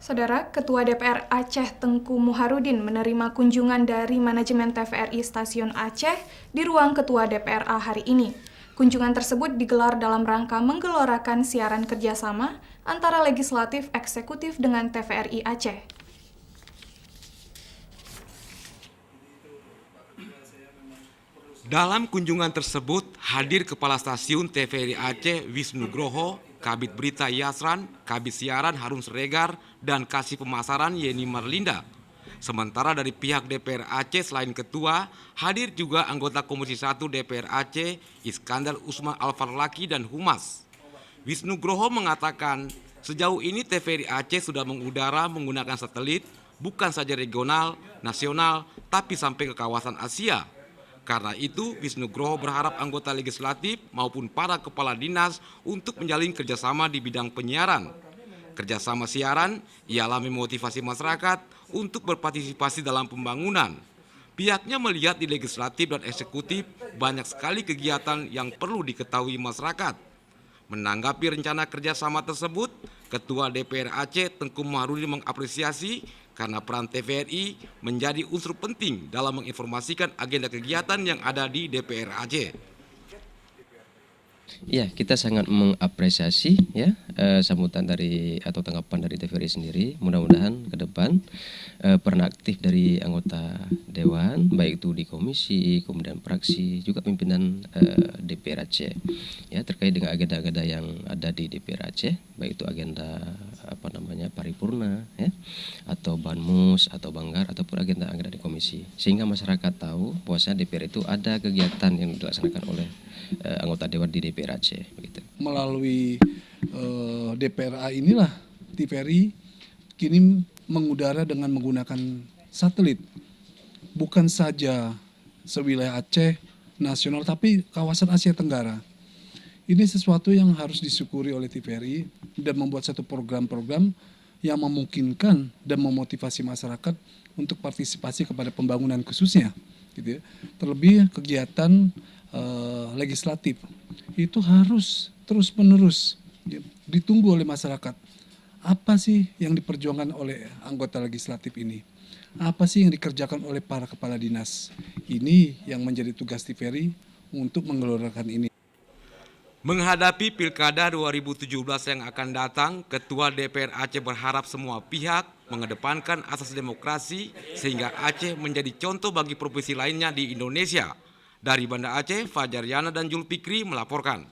Saudara, Ketua DPR Aceh Tengku Muharudin menerima kunjungan dari manajemen TVRI Stasiun Aceh di ruang Ketua DPRA hari ini. Kunjungan tersebut digelar dalam rangka menggelorakan siaran kerjasama antara legislatif eksekutif dengan TVRI Aceh. Dalam kunjungan tersebut, hadir Kepala Stasiun TVRI Aceh Wisnugroho, Kabid Berita Yasran, Kabid Siaran Harun Sregar, dan Kasih Pemasaran Yeni Marlinda. Sementara dari pihak DPR Aceh selain Ketua, hadir juga anggota Komisi 1 DPR Aceh Iskandar Usman Al-Farlaki dan Humas. Wisnugroho mengatakan, sejauh ini TVRI Aceh sudah mengudara menggunakan satelit, bukan saja regional, nasional, tapi sampai ke kawasan Asia. Karena itu, Wisnugroho berharap anggota legislatif maupun para kepala dinas untuk menjalin kerjasama di bidang penyiaran. Kerjasama siaran ialah memotivasi masyarakat untuk berpartisipasi dalam pembangunan. Pihaknya melihat di legislatif dan eksekutif banyak sekali kegiatan yang perlu diketahui masyarakat. Menanggapi rencana kerjasama tersebut, Ketua DPR Aceh Tengku Muharudin mengapresiasi karena peran TVRI menjadi unsur penting dalam menginformasikan agenda kegiatan yang ada di DPR Aceh. Ya, kita sangat mengapresiasi sambutan dari atau tanggapan dari TVRI sendiri. Mudah-mudahan ke depan peran aktif dari anggota dewan, baik itu di komisi, kemudian fraksi, juga pimpinan DPR Aceh, ya terkait dengan agenda-agenda yang ada di DPR Aceh, baik itu agenda paripurna, ya, atau banmus, atau banggar, ataupun agenda-agenda di komisi, sehingga masyarakat tahu bahwasanya DPR itu ada kegiatan yang dilaksanakan oleh anggota dewan di DPR Aceh. Begitu. Melalui DPRA inilah TVRI kini mengudara dengan menggunakan satelit, bukan saja sewilayah Aceh nasional, tapi kawasan Asia Tenggara. Ini sesuatu yang harus disyukuri oleh TVRI dan membuat satu program-program yang memungkinkan dan memotivasi masyarakat untuk partisipasi kepada pembangunan khususnya, gitu ya. Terlebih kegiatan legislatif itu harus terus-menerus ditunggu oleh masyarakat. Apa sih yang diperjuangkan oleh anggota legislatif ini? Apa sih yang dikerjakan oleh para kepala dinas? Ini yang menjadi tugas TVRI untuk menggelorakan ini. Menghadapi Pilkada 2017 yang akan datang, Ketua DPR Aceh berharap semua pihak mengedepankan asas demokrasi sehingga Aceh menjadi contoh bagi provinsi lainnya di Indonesia. Dari Banda Aceh, Fajar Yana dan Julfikri melaporkan.